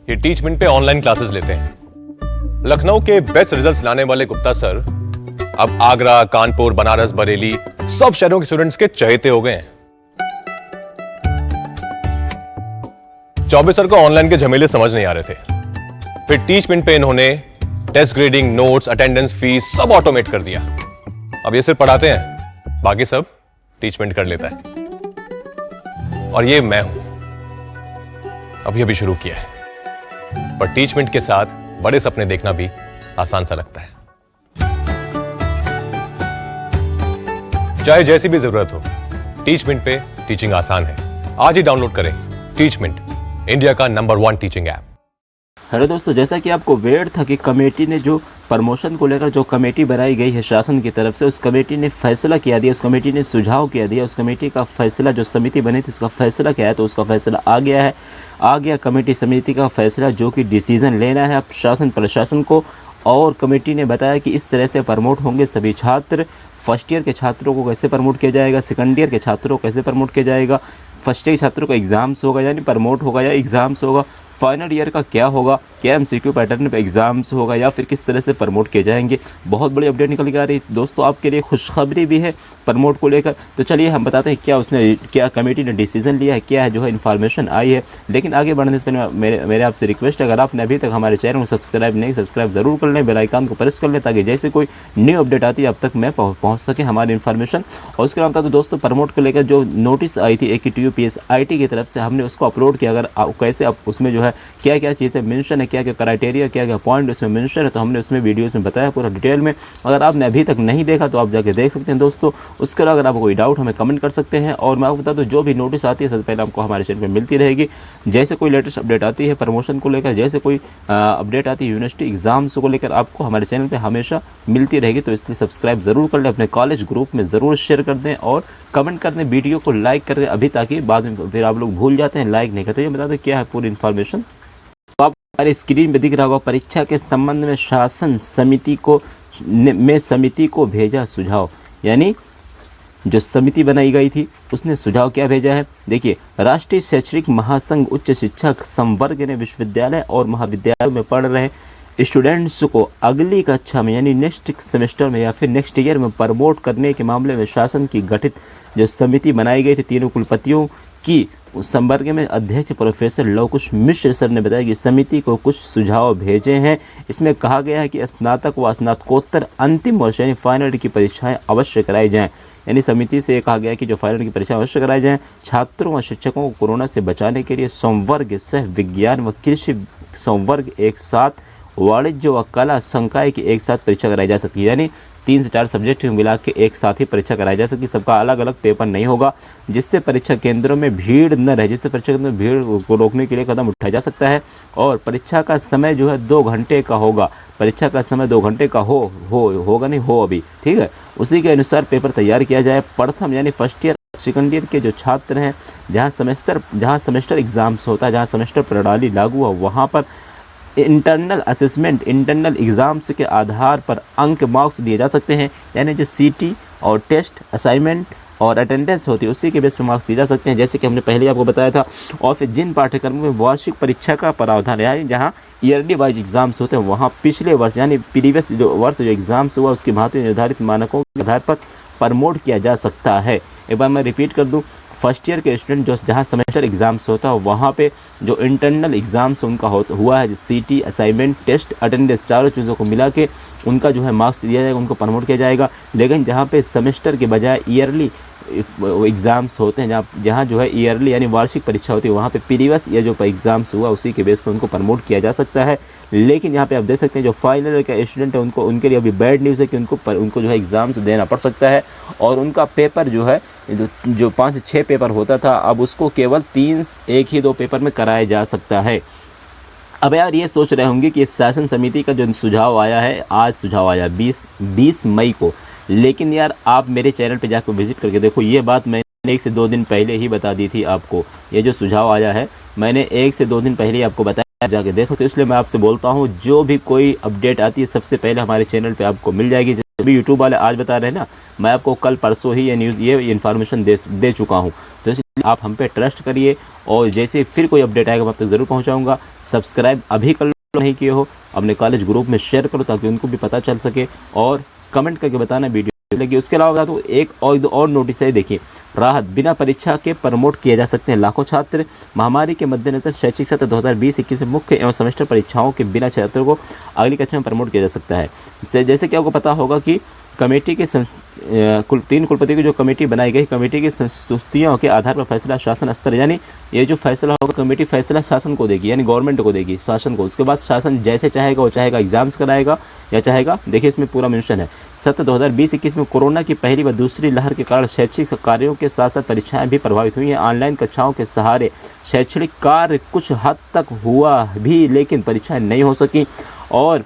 ये टीचमेंट पे online classes लेते हैं। लखनऊ के बेस्ट रिजल्ट्स लाने वाले गुप्ता सर अब आगरा, कानपुर, बनारस, बरेली सब शहरों के स्टूडेंट्स के चहेते हो गए हैं। चौबे सर को ऑनलाइन के झमेले समझ नहीं आ रहे थे, फिर टीचमेंट पे इन्होंने test grading, notes, attendance, fees सब ऑटोमेट कर दिया। अब ये सिर्फ पढ़ाते हैं, बाकी सब टीचमेंट कर लेता है। और ये मैं हूं, अभी शुरू किया है, पर टीचमेंट के साथ बड़े सपने देखना भी आसान सा लगता है। चाहे जैसी भी जरूरत हो, टीचमेंट पे टीचिंग आसान है। आज ही डाउनलोड करें टीचमेंट, इंडिया का नंबर 1 टीचिंग ऐप। हेलो दोस्तों, जैसा कि आपको वेट था कि कमेटी ने जो प्रमोशन को लेकर जो कमेटी बनाई गई है शासन की तरफ से, उस कमेटी ने फैसला किया दिया, उस कमेटी ने सुझाव किया दिया, उस कमेटी का फैसला, जो समिति बनी थी उसका फैसला क्या है, तो उसका फैसला आ गया है। आ गया कमेटी समिति का फैसला, जो कि डिसीजन लेना है अब शासन प्रशासन को। और कमेटी ने बताया कि इस तरह से प्रमोट होंगे सभी छात्र। फर्स्ट ईयर के छात्रों को कैसे प्रमोट किया जाएगा, सेकंड ईयर के छात्रों को कैसे प्रमोट किया जाएगा, फर्स्ट ईयर के छात्रों को एग्ज़ाम्स होगा यानी प्रमोट होगा या एग्ज़ाम्स होगा, फाइनल ईयर का क्या होगा, क्या एमसीक्यू पैटर्न पे एग्जाम्स होगा या फिर किस तरह से प्रमोट किए जाएंगे। बहुत बड़ी अपडेट निकल के आ रही है दोस्तों, आपके लिए खुशखबरी भी है प्रमोट को लेकर। तो चलिए हम बताते हैं क्या कमेटी ने डिसीजन लिया है, क्या है जो है इन्फॉर्मेशन आई है। लेकिन आगे बढ़ने से पहले मेरे आपसे रिक्वेस्ट है, अगर आपने अभी तक हमारे चैनल को सब्सक्राइब नहीं, सब्सक्राइब जरूर कर लें, बेल आइकन को प्रेस कर लें, ताकि जैसे कोई न्यू अपडेट आती है अब तक मैं पहुँच सके हमारी इन्फॉर्मेशन। और उसके अलावा तो दोस्तों प्रमोट को लेकर जो नोटिस आई थी AQTUPS IT की तरफ से, हमने उसको अपलोड किया। अगर कैसे आप उसमें जो है क्या क्या चीज़ें मेंशन है, क्या क्या क्राइटेरिया, क्या क्या पॉइंट उसमें मेंशन है, तो हमने उसमें वीडियोस में बताया पूरा डिटेल में। अगर आपने अभी तक नहीं देखा तो आप जाके देख सकते हैं दोस्तों। उसके अलावा अगर आपको कोई डाउट हमें कमेंट कर सकते हैं। और मैं आपको बता दूं, जो भी नोटिस आती है सबसे पहले आपको हमारे चैनल पर मिलती रहेगी। जैसे कोई लेटेस्ट अपडेट आती है प्रमोशन को लेकर, जैसे कोई अपडेट आती है यूनिवर्सिटी एग्जाम्स को लेकर, आपको हमारे चैनल पर हमेशा मिलती रहेगी। तो इसलिए सब्सक्राइब ज़रूर कर लें, अपने कॉलेज ग्रुप में ज़रूर शेयर कर दें और कमेंट कर दें, वीडियो को लाइक कर दें अभी, ताकि बाद में फिर आप लोग भूल जाते हैं, लाइक नहीं करते। ये बता दें क्या है पूरी इन्फॉर्मेशन। हमारे स्क्रीन पे दिख रहा होगा, परीक्षा के संबंध में शासन समिति को भेजा सुझाव। यानी जो समिति बनाई गई थी उसने सुझाव क्या भेजा है, देखिए। राष्ट्रीय शैक्षणिक महासंघ उच्च शिक्षा संवर्ग ने विश्वविद्यालय और महाविद्यालयों में पढ़ रहे स्टूडेंट्स को अगली कक्षा में यानी नेक्स्ट सेमेस्टर में या फिर नेक्स्ट ईयर में प्रमोट करने के मामले में शासन की गठित जो समिति बनाई गई थी, तीनों कुलपतियों की, उस संवर्ग में अध्यक्ष प्रोफेसर लवकुश मिश्र सर ने बताया कि समिति को कुछ सुझाव भेजे हैं। इसमें कहा गया है कि स्नातक व स्नातकोत्तर अंतिम वर्ष यानी फाइनल की परीक्षाएं अवश्य कराई जाएं। यानी समिति से कहा गया है कि जो फाइनल की परीक्षा अवश्य कराई जाएं। छात्रों व शिक्षकों को कोरोना से बचाने के लिए संवर्ग, सह विज्ञान व कृषि संवर्ग एक साथ, वाणिज्य व कला संकाय की एक साथ परीक्षा कराई जा सकती है। यानी 3 से 4 सब्जेक्ट मिला के एक साथ ही परीक्षा कराई जा सकती है। सबका अलग अलग पेपर नहीं होगा, जिससे परीक्षा केंद्रों में भीड़ न रहे, जिससे परीक्षा केंद्रों में भीड़ को रोकने के लिए कदम उठाया जा सकता है। और परीक्षा का समय जो है 2 घंटे का होगा। परीक्षा का समय 2 घंटे का होगा नहीं हो अभी, ठीक है। उसी के अनुसार पेपर तैयार किया जाए। प्रथम यानी फर्स्ट ईयर, सेकंड ईयर के जो छात्र हैं, जहाँ सेमेस्टर एग्जाम्स होता है, जहाँ सेमेस्टर प्रणाली लागू है, वहाँ पर इंटरनल असेसमेंट, इंटरनल एग्ज़ाम्स के आधार पर अंक मार्क्स दिए जा सकते हैं। यानी जो CT और टेस्ट, असाइनमेंट और अटेंडेंस होती है, उसी के बेस पर मार्क्स दिए जा सकते हैं, जैसे कि हमने पहले आपको बताया था। और फिर जिन पाठ्यक्रमों में वार्षिक परीक्षा का प्रावधान है, यानी जहाँ ईयरली वाइज एग्जाम्स होते हैं, वहाँ पिछले वर्ष यानी प्रीवियस जो वर्ष जो एग्ज़ाम्स हुआ उसकी भांति निर्धारित मानकों के आधार पर प्रमोट किया जा सकता है। एक बार मैं रिपीट कर दूँ, फर्स्ट ईयर के स्टूडेंट जो जहाँ सेमेस्टर एग्जाम्स होता है, वहाँ पे जो इंटरनल एग्जाम्स उनका हुआ है, जो CT, असाइनमेंट, टेस्ट, अटेंडेंस, चारों चीज़ों को मिला के उनका जो है मार्क्स दिया जाएगा, उनको प्रमोट किया जाएगा। लेकिन जहाँ पे सेमेस्टर के बजाय ईयरली एग्ज़ाम्स होते हैं, जहाँ जो है ईयरली यानी वार्षिक परीक्षा होती है, वहाँ पे प्रीवियस ईयर जो एग्ज़ाम्स हुआ उसी के बेस पर उनको प्रमोट किया जा सकता है। लेकिन यहाँ पे आप देख सकते हैं जो फाइनल का स्टूडेंट है उनके लिए अभी बैड न्यूज़ है कि उनको जो है एग्ज़ाम्स देना पड़ सकता है। और उनका पेपर जो है जो 5 से 6 पेपर होता था, अब उसको केवल 1 ही 2 पेपर में कराया जा सकता है। अब यार ये सोच रहे होंगे कि शासन समिति का जो सुझाव आया है, आज सुझाव आया 20 मई को। लेकिन यार आप मेरे चैनल पे जाकर विजिट करके देखो, ये बात मैंने 1 से 2 दिन पहले ही बता दी थी आपको। ये जो सुझाव आया है मैंने 1 से 2 दिन पहले ही आपको बताया, जाके देख सकते हो। इसलिए मैं आपसे बोलता हूँ, जो भी कोई अपडेट आती है सबसे पहले हमारे चैनल पे आपको मिल जाएगी। अभी यूट्यूब वाले आज बता रहे हैं ना, मैं आपको कल परसों ही ये इन्फॉर्मेशन दे चुका हूँ। तो इसलिए आप हम पे ट्रस्ट करिए और जैसे फिर कोई अपडेट आएगा मैं आप तक ज़रूर पहुँचाऊँगा। सब्सक्राइब अभी कर लो, नहीं किए हो अपने कॉलेज ग्रुप में शेयर करो ताकि उनको भी पता चल सके, और कमेंट करके बताना वीडियो लगी। उसके अलावा तो एक और नोटिस है, देखिए, राहत, बिना परीक्षा के प्रमोट किए जा सकते हैं लाखों छात्र। महामारी के मद्देनजर शैक्षिक सत्र 2020-21 में मुख्य एवं सेमेस्टर परीक्षाओं के बिना छात्रों को अगली कक्षा में प्रमोट किया जा सकता है। जैसे कि आपको पता होगा कि कमेटी के 3 कुलपतियों की जो कमेटी बनाई गई, कमेटी की संस्तुतियों के आधार पर फैसला शासन स्तर, यानी ये जो फैसला होगा कमेटी फैसला शासन को देगी, यानी गवर्नमेंट को देगी, शासन को। उसके बाद शासन जैसे चाहेगा वो चाहेगा एग्जाम्स कराएगा या चाहेगा, देखिए इसमें पूरा मेंशन है, सत्र 2020-21 में कोरोना की पहली व दूसरी लहर के कारण शैक्षिक कार्यों के साथ साथ परीक्षाएं भी प्रभावित हुई हैं। ऑनलाइन कक्षाओं के सहारे शैक्षणिक कार्य कुछ हद तक हुआ भी, लेकिन परीक्षाएं नहीं हो सकी। और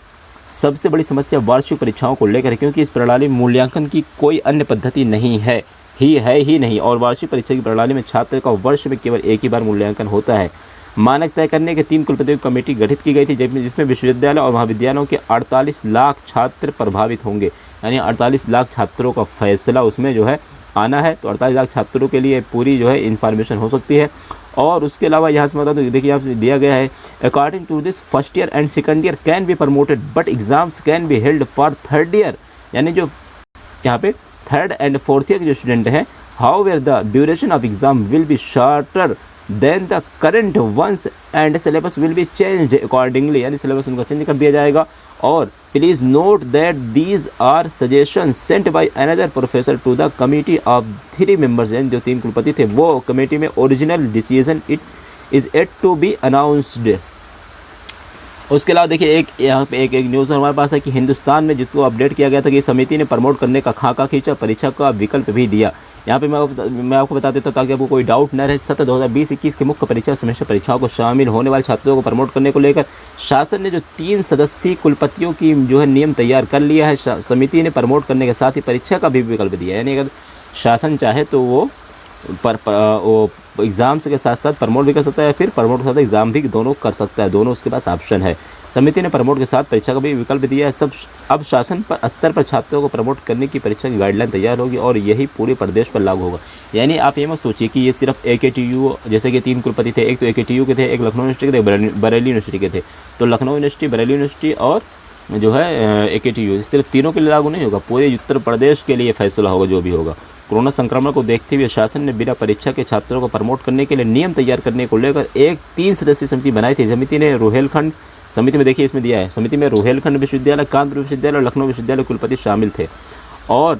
सबसे बड़ी समस्या वार्षिक परीक्षाओं को लेकर है, क्योंकि इस प्रणाली मूल्यांकन की कोई अन्य पद्धति नहीं है ही नहीं। और वार्षिक परीक्षा की प्रणाली में छात्र का वर्ष में केवल एक ही बार मूल्यांकन होता है। मानक तय करने के 3 कुलपतियों की कमेटी गठित की गई थी, जिसमें विश्वविद्यालय और महाविद्यालयों के 48 लाख छात्र प्रभावित होंगे, यानी 48 लाख छात्रों का फैसला उसमें जो है आना है। तो 48 लाख छात्रों के लिए पूरी जो है इन्फॉर्मेशन हो सकती है। और उसके अलावा यहाँ से बता दो, देखिए यहाँ से दिया गया है, according to this first year and second year can be promoted but exams can be held for third year, यानी जो यहाँ पे थर्ड एंड फोर्थ ईयर के जो स्टूडेंट हैं, however the duration of exam will be shorter than the current ones and syllabus will be changed accordingly, यानी syllabus उनका change कर दिया जाएगा। और please note that these are suggestions sent by another professor to the committee of 3 members, यानी जो 3 कुलपति थे वो कमेटी में, original decision it is yet to be announced. उसके अलावा देखिए यहाँ पे एक न्यूज़ हमारे पास है कि हिंदुस्तान में जिसको अपडेट किया गया था कि समिति ने प्रमोट करने का खाका खींचा, परीक्षा का विकल्प भी दिया। यहाँ पे मैं आपको बता देता हूँ ताकि आपको कोई डाउट न रहे। सत्र 2020-21 की मुख्य परीक्षा सेमेस्टर परीक्षाओं को शामिल होने वाले छात्रों को प्रमोट करने को लेकर शासन ने जो 3 सदस्यीय कुलपतियों की जो है नियम तैयार कर लिया है। समिति ने प्रमोट करने के साथ ही परीक्षा का भी विकल्प दिया, यानी अगर शासन चाहे तो वो एग्ज़ाम्स के साथ साथ प्रमोट भी कर सकता है, फिर प्रमोट के साथ एग्ज़ाम भी दोनों कर सकता है, दोनों उसके पास ऑप्शन है। समिति ने प्रमोट के साथ परीक्षा का भी विकल्प दिया है। अब शासन पर स्तर पर छात्रों को प्रमोट करने की परीक्षा की गाइडलाइन तैयार होगी और यही पूरे प्रदेश पर लागू होगा। यानी आप ये मत सोचिए कि ये सिर्फ AKTU, जैसे कि 3 कुलपति थे, एक तो AKTU के थे, एक लखनऊ यूनिवर्सिटी के थे, बरेली यूनिवर्सिटी के थे। तो लखनऊ यूनिवर्सिटी, बरेली यूनिवर्सिटी और जो है AKTU, सिर्फ तीनों के लिए लागू नहीं होगा, पूरे उत्तर प्रदेश के लिए फैसला होगा जो भी होगा। कोरोना संक्रमण को देखते हुए शासन ने बिना परीक्षा के छात्रों को प्रमोट करने के लिए नियम तैयार करने को लेकर एक 3 सदस्यीय समिति बनाई थी। समिति ने रुहेलखंड, समिति में देखिए इसमें दिया है, समिति में रुहेलखंड विश्वविद्यालय, कानपुर विश्वविद्यालय और लखनऊ विश्वविद्यालय कुलपति शामिल थे। और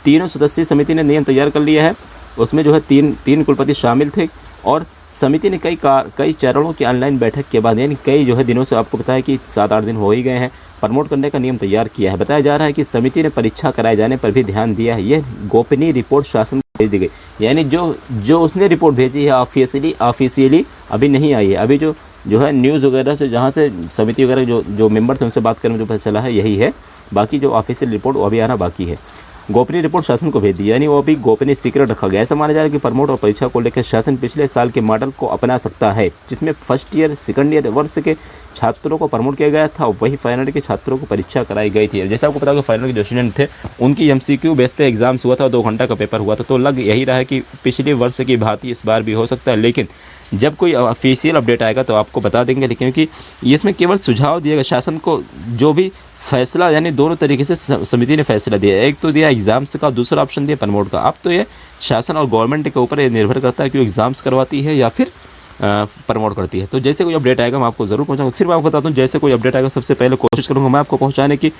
3 सदस्यीय समिति ने नियम तैयार कर लिया है, उसमें जो है 3 कुलपति शामिल थे। और समिति ने कई चरणों की ऑनलाइन बैठक के बाद, यानी कई जो है दिनों से, आपको पता है कि 7-8 दिन हो ही गए हैं, प्रमोट करने का नियम तैयार किया है। बताया जा रहा है कि समिति ने परीक्षा कराए जाने पर भी ध्यान दिया है। यह गोपनीय रिपोर्ट शासन को भेज दी गई, यानी जो उसने रिपोर्ट भेजी है ऑफिशियली अभी नहीं आई है। अभी जो है न्यूज़ वगैरह से, जहाँ से समिति वगैरह जो मेंबर थे उनसे बात करने में जो पता चला है यही है, बाकी जो ऑफिशियल रिपोर्ट वो अभी आना बाकी है। गोपनीय रिपोर्ट शासन को भेज दी, यानी वो अभी गोपनीय सीक्रेट रखा गया। ऐसा माना जा रहा है कि प्रमोट और परीक्षा को लेकर शासन पिछले साल के मॉडल को अपना सकता है, जिसमें फर्स्ट ईयर सेकंड ईयर वर्ष के छात्रों को प्रमोट किया गया था, वही फाइनल के छात्रों को परीक्षा कराई गई थी। जैसे आपको पता होगा फाइनल के जो स्टूडेंट थे उनकी MCQ बेस पे एग्जाम्स हुआ था, 2 घंटा का पेपर हुआ था। तो लग यही रहा है कि पिछले वर्ष की भांति इस बार भी हो सकता है, लेकिन जब कोई ऑफिशियल अपडेट आएगा तो आपको बता देंगे। लेकिन क्योंकि इसमें केवल सुझाव दिया गया शासन को, जो भी फैसला, यानी दोनों तरीके से समिति ने फैसला दिया, एक तो दिया एग्ज़ाम्स का, दूसरा ऑप्शन दिया प्रमोट का। अब तो ये शासन और गवर्नमेंट के ऊपर ये निर्भर करता है कि वो एग्ज़ाम्स करवाती है या फिर प्रमोट करती है। तो जैसे कोई अपडेट आएगा मैं आपको ज़रूर पहुंचाऊंगा। फिर मैं आपको बताता हूँ, जैसे कोई अपडेट आएगा सबसे पहले कोशिश करूँगा मैं आपको पहुँचाने की।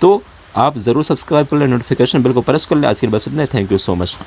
तो आप ज़रूर सब्सक्राइब कर लें, नोटिफिकेशन बिल को प्रेस कर लें। आज के लिए बस इतना है। Thank you so much.